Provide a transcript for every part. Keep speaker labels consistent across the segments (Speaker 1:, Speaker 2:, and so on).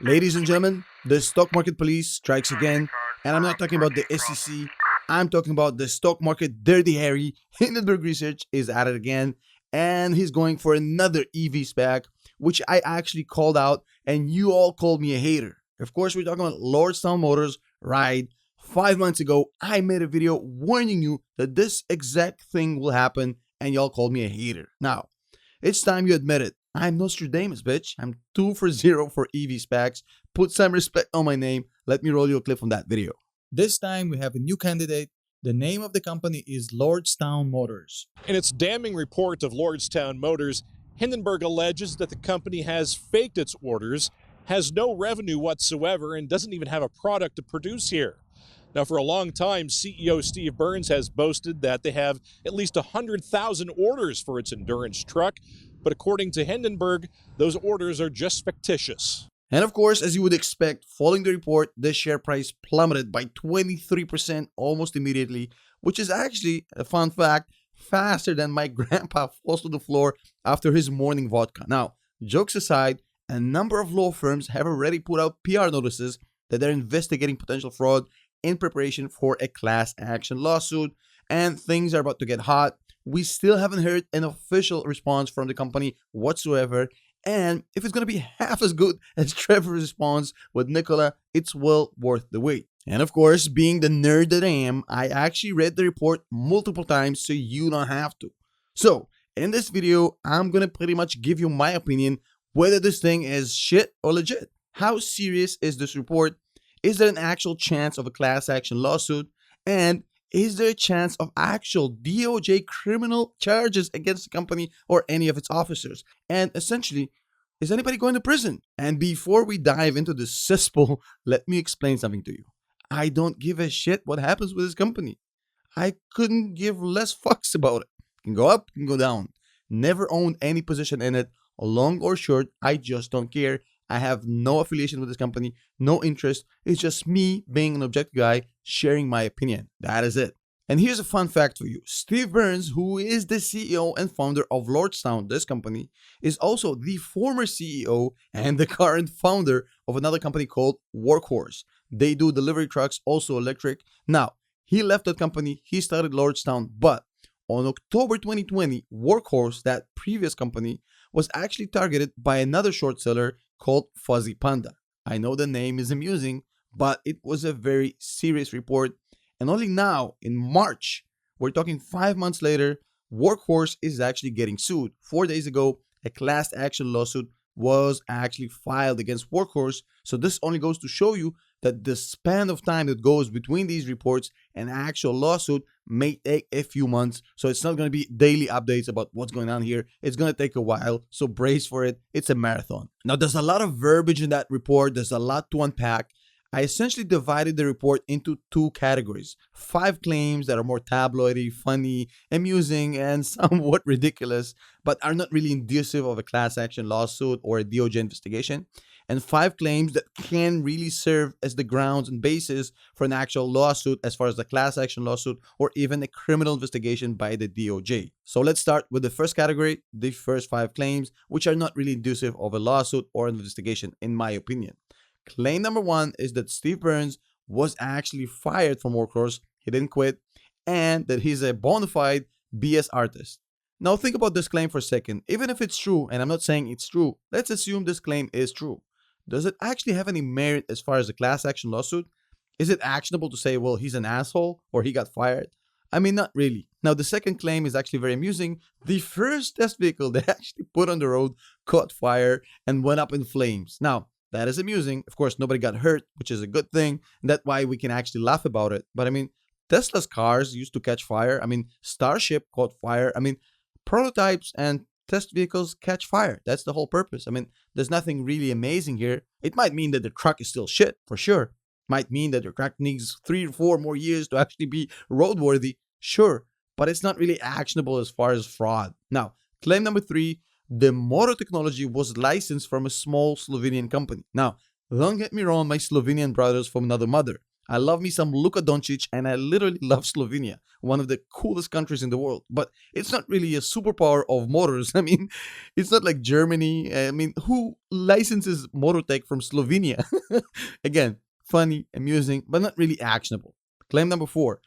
Speaker 1: Ladies and gentlemen, the stock market police strikes again, and I'm not talking about the SEC. I'm talking about the stock market dirty Harry. Hindenburg Research is at it again, and he's going for another EV SPAC, which I actually called out, and you all called me a hater. Of course, we're talking about Lordstown Motors, right? 5 months ago, I made a video warning you that this exact thing will happen, and y'all called me a hater. Now, it's time you admit it. I'm Nostradamus, bitch. I'm 2 for 0 for EV SPACs. Put some respect on my name. Let me roll you a clip from that video.
Speaker 2: This time we have a new candidate. The name of the company is Lordstown Motors.
Speaker 3: In its damning report of Lordstown Motors, Hindenburg alleges that the company has faked its orders, has no revenue whatsoever, and doesn't even have a product to produce here. Now, for a long time, CEO Steve Burns has boasted that they have at least 100,000 orders for its endurance truck, but according to Hindenburg, those orders are just fictitious.
Speaker 1: And of course, as you would expect, following the report, the share price plummeted by 23% almost immediately, which is actually, a fun fact, faster than my grandpa falls to the floor after his morning vodka. Now, jokes aside, a number of law firms have already put out PR notices that they're investigating potential fraud in preparation for a class action lawsuit, and things are about to get hot. We still haven't heard an official response from the company whatsoever, and if it's going to be half as good as Trevor's response with Nikola, it's well worth the wait. And of course, being the nerd that I am, I actually read the report multiple times so you don't have to. So, in this video, I'm going to pretty much give you my opinion whether this thing is shit or legit. How serious is this report? Is there an actual chance of a class action lawsuit? And is there a chance of actual DOJ criminal charges against the company or any of its officers? And essentially, is anybody going to prison? And before we dive into this cesspool, let me explain something to you. I don't give a shit what happens with this company. I couldn't give less fucks about it. It can go up, it can go down. Never owned any position in it, long or short. I just don't care. I have no affiliation with this company, no interest. It's just me being an objective guy sharing my opinion. That is it. And here's a fun fact for you. Steve Burns, who is the CEO and founder of Lordstown, this company, is also the former CEO and the current founder of another company called Workhorse. They do delivery trucks, also electric. Now, he left that company, he started Lordstown, but on October 2020, Workhorse, that previous company, was actually targeted by another short seller called Fuzzy Panda. I know the name is amusing, but it was a very serious report. And only now, in March, we're talking 5 months later, Workhorse is actually getting sued. 4 days ago, a class action lawsuit was actually filed against Workhorse. So this only goes to show you that the span of time that goes between these reports and actual lawsuit may take a few months. So it's not going to be daily updates about what's going on here. It's going to take a while. So brace for it. It's a marathon. Now, there's a lot of verbiage in that report. There's a lot to unpack. I essentially divided the report into 2 categories. 5 claims that are more tabloidy, funny, amusing, and somewhat ridiculous, but are not really inducive of a class action lawsuit or a DOJ investigation. And 5 claims that can really serve as the grounds and basis for an actual lawsuit as far as the class action lawsuit or even a criminal investigation by the DOJ. So let's start with the first category, the first 5 claims, which are not really inducive of a lawsuit or an investigation, in my opinion. Claim number 1 is that Steve Burns was actually fired from Workhorse, he didn't quit, and that he's a bona fide BS artist. Now think about this claim for a second. Even if it's true, and I'm not saying it's true, let's assume this claim is true. Does it actually have any merit as far as a class action lawsuit? Is it actionable to say, well, he's an asshole or he got fired? I mean, not really. Now, the second claim is actually very amusing. The first test vehicle they actually put on the road caught fire and went up in flames. Now, that is amusing. Of course, nobody got hurt, which is a good thing. And that's why we can actually laugh about it. But I mean, Tesla's cars used to catch fire. I mean, Starship caught fire. I mean, prototypes and test vehicles catch fire. That's the whole purpose. I mean, there's nothing really amazing here. It might mean that the truck is still shit, for sure. Might mean that your truck needs 3 or 4 more years to actually be roadworthy, sure. But it's not really actionable as far as fraud. Now, claim number 3, the motor technology was licensed from a small Slovenian company. Now, don't get me wrong, my Slovenian brothers from another mother. I love me some Luka Doncic, and I literally love Slovenia, one of the coolest countries in the world. But it's not really a superpower of motors. I mean, it's not like Germany. I mean, who licenses motor tech from Slovenia? Again, funny, amusing, but not really actionable. Claim number 4.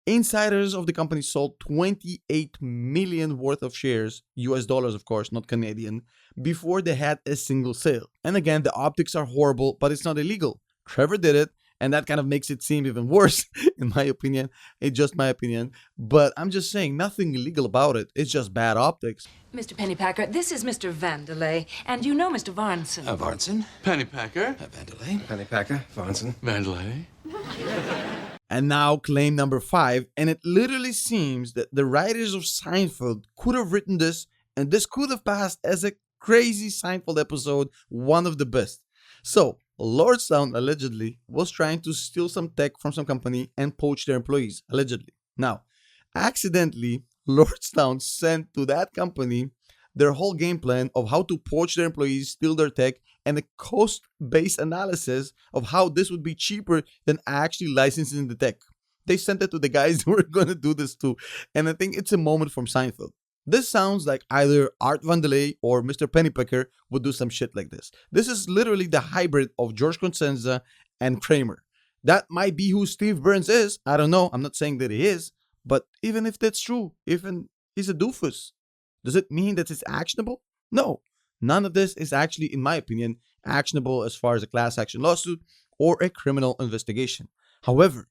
Speaker 1: Insiders of the company sold 28 million worth of shares, US dollars of course, not Canadian, before they had a single sale. And again, the optics are horrible, but it's not illegal. Trevor did it, and that kind of makes it seem even worse, in my opinion. It's just my opinion. But I'm just saying, nothing illegal about it. It's just bad optics.
Speaker 4: Mr. Pennypacker, this is Mr. Vandelay, and you know Mr. Varnson.
Speaker 5: Varnson, Pennypacker, Vandelay, Pennypacker, Varnson, Vandelay.
Speaker 1: And now claim number 5, and it literally seems that the writers of Seinfeld could have written this, and this could have passed as a crazy Seinfeld episode, one of the best. So, Lordstown allegedly was trying to steal some tech from some company and poach their employees, allegedly. Now, accidentally, Lordstown sent to that company their whole game plan of how to poach their employees, steal their tech, and a cost-based analysis of how this would be cheaper than actually licensing the tech. They sent it to the guys who were going to do this too, and I think it's a moment from Seinfeld. This sounds like either Art Vandelay or Mr. Pennypacker would do some shit like this. This is literally the hybrid of George Costanza and Kramer. That might be who Steve Burns is. I don't know. I'm not saying that he is. But even if that's true, even he's a doofus, does it mean that it's actionable? No. None of this is actually, in my opinion, actionable as far as a class action lawsuit or a criminal investigation. However,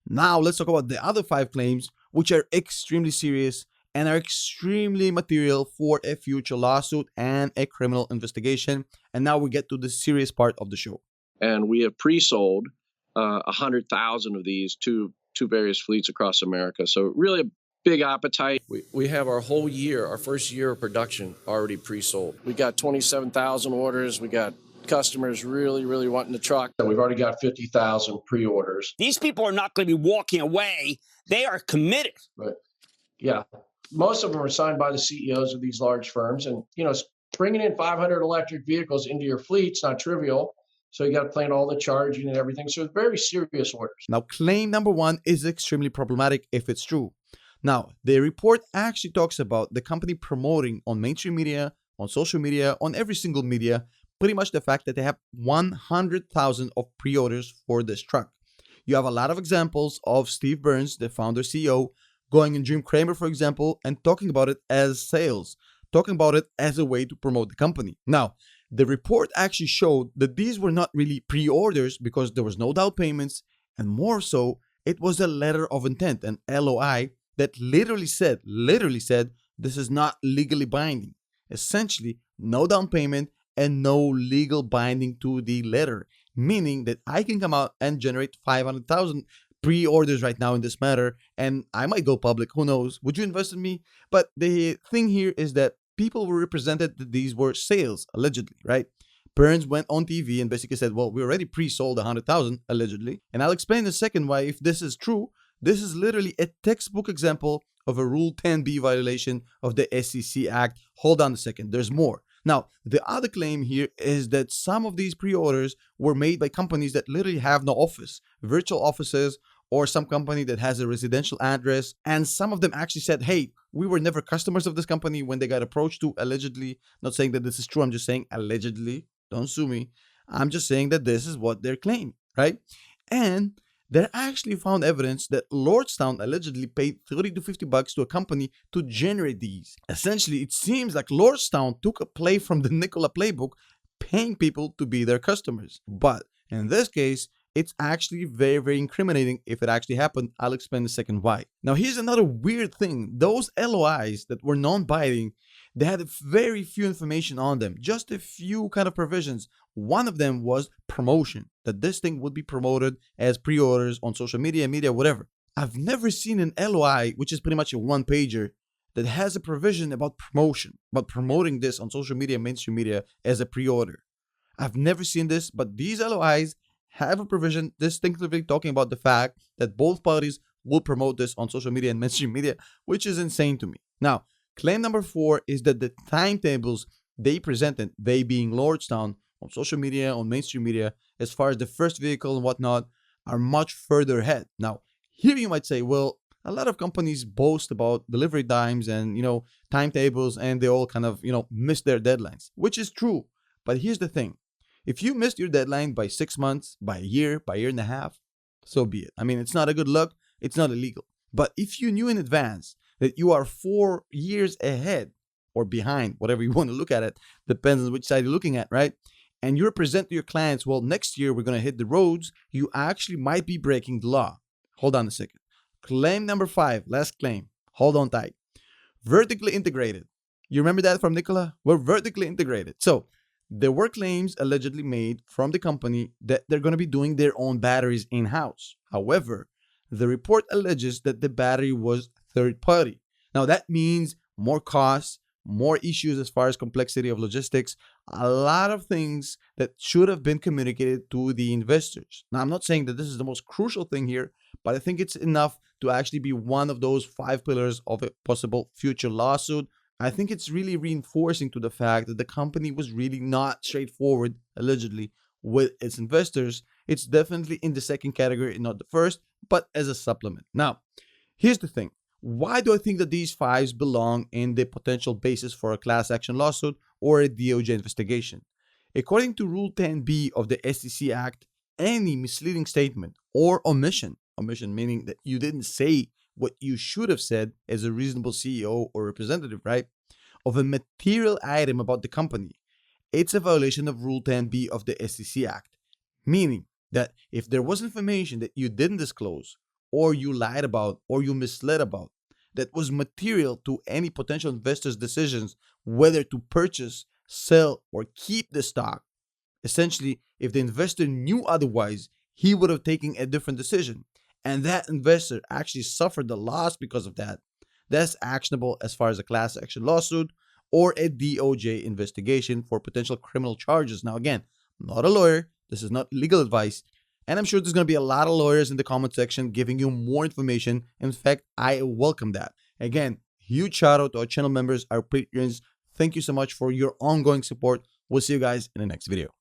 Speaker 1: now let's talk about the other 5 claims, which are extremely serious and are extremely material for a future lawsuit and a criminal investigation. And now we get to the serious part of the show.
Speaker 6: And we have pre-sold 100,000 of these to various fleets across America. So really a big appetite.
Speaker 7: We have our whole year, our first year of production already pre-sold.
Speaker 6: We got 27,000 orders. We got customers really wanting the truck.
Speaker 8: And we've already got 50,000 pre-orders.
Speaker 9: These people are not going to be walking away. They are committed.
Speaker 8: But yeah, most of them are signed by the CEOs of these large firms. And, you know, bringing in 500 electric vehicles into your fleet's not trivial. So you got to plan all the charging and everything. So it's very serious orders.
Speaker 1: Now, claim number 1 is extremely problematic if it's true. Now, the report actually talks about the company promoting on mainstream media, on social media, on every single media, pretty much the fact that they have 100,000 of pre-orders for this truck. You have a lot of examples of Steve Burns, the founder CEO, going in Jim Cramer, for example, and talking about it as sales, talking about it as a way to promote the company. Now, the report actually showed that these were not really pre-orders because there was no down payments, and more so, it was a letter of intent, an LOI, that literally said, this is not legally binding. Essentially, no down payment and no legal binding to the letter, meaning that I can come out and generate 500,000 pre-orders right now in this matter, and I might go public, who knows? Would you invest in me? But the thing here is that people were represented that these were sales, allegedly, right? Burns went on TV and basically said, well, we already pre-sold 100,000, allegedly. And I'll explain in a second why, if this is true, this is literally a textbook example of a Rule 10b violation of the SEC Act. Hold on a second, there's more. Now, the other claim here is that some of these pre-orders were made by companies that literally have no office, virtual offices, or some company that has a residential address. And some of them actually said, hey, we were never customers of this company when they got approached to, allegedly. Not saying that this is true, I'm just saying allegedly. Don't sue me. I'm just saying that this is what they're claiming, right? And they actually found evidence that Lordstown allegedly paid 30 to 50 bucks to a company to generate these. Essentially, it seems like Lordstown took a play from the Nikola playbook, paying people to be their customers. But in this case, it's actually very incriminating if it actually happened. I'll explain in a second why. Now, here's another weird thing. Those LOIs that were non-binding, they had very few information on them, just a few kind of provisions. One of them was promotion, that this thing would be promoted as pre-orders on social media, whatever. I've never seen an LOI, which is pretty much a one-pager, that has a provision about promotion, about promoting this on social media, mainstream media as a pre-order. I've never seen this, but these LOIs have a provision distinctively talking about the fact that both parties will promote this on social media and mainstream media, which is insane to me. Now, claim number 4 is that the timetables they presented, they being Lordstown, on social media, on mainstream media, as far as the first vehicle and whatnot, are much further ahead. Now, here you might say, well, a lot of companies boast about delivery times and, timetables, and they all kind of, miss their deadlines, which is true. But here's the thing. If you missed your deadline by 6 months, by a year and a half, so be it. I mean, it's not a good look. It's not illegal. But if you knew in advance that you are 4 years ahead or behind, whatever you want to look at it, depends on which side you're looking at, right? And you present to your clients, well, next year we're going to hit the roads, you actually might be breaking the law. Hold on a second. Claim number 5, last claim. Hold on tight. Vertically integrated. You remember that from Nikola? We're vertically integrated. So there were claims allegedly made from the company that they're going to be doing their own batteries in-house. However, the report alleges that the battery was third party. Now that means more costs, more issues as far as complexity of logistics, a lot of things that should have been communicated to the investors. Now, I'm not saying that this is the most crucial thing here, but I think it's enough to actually be one of those 5 pillars of a possible future lawsuit. I think it's really reinforcing to the fact that the company was really not straightforward, allegedly, with its investors. It's definitely in the second category, not the first, but as a supplement. Now, here's the thing. Why do I think that these 5s belong in the potential basis for a class action lawsuit or a DOJ investigation? According to Rule 10B of the SEC Act, any misleading statement or omission meaning that you didn't say what you should have said as a reasonable CEO or representative, right, of a material item about the company, it's a violation of Rule 10B of the SEC Act, meaning that if there was information that you didn't disclose, or you lied about, or you misled about, that was material to any potential investor's decisions whether to purchase, sell, or keep the stock. Essentially, if the investor knew otherwise, he would have taken a different decision, and that investor actually suffered the loss because of that. That's actionable as far as a class action lawsuit or a DOJ investigation for potential criminal charges. Now, again, I'm not a lawyer. This is not legal advice. And I'm sure there's going to be a lot of lawyers in the comment section giving you more information. In fact, I welcome that. Again, huge shout out to our channel members, our patrons. Thank you so much for your ongoing support. We'll see you guys in the next video.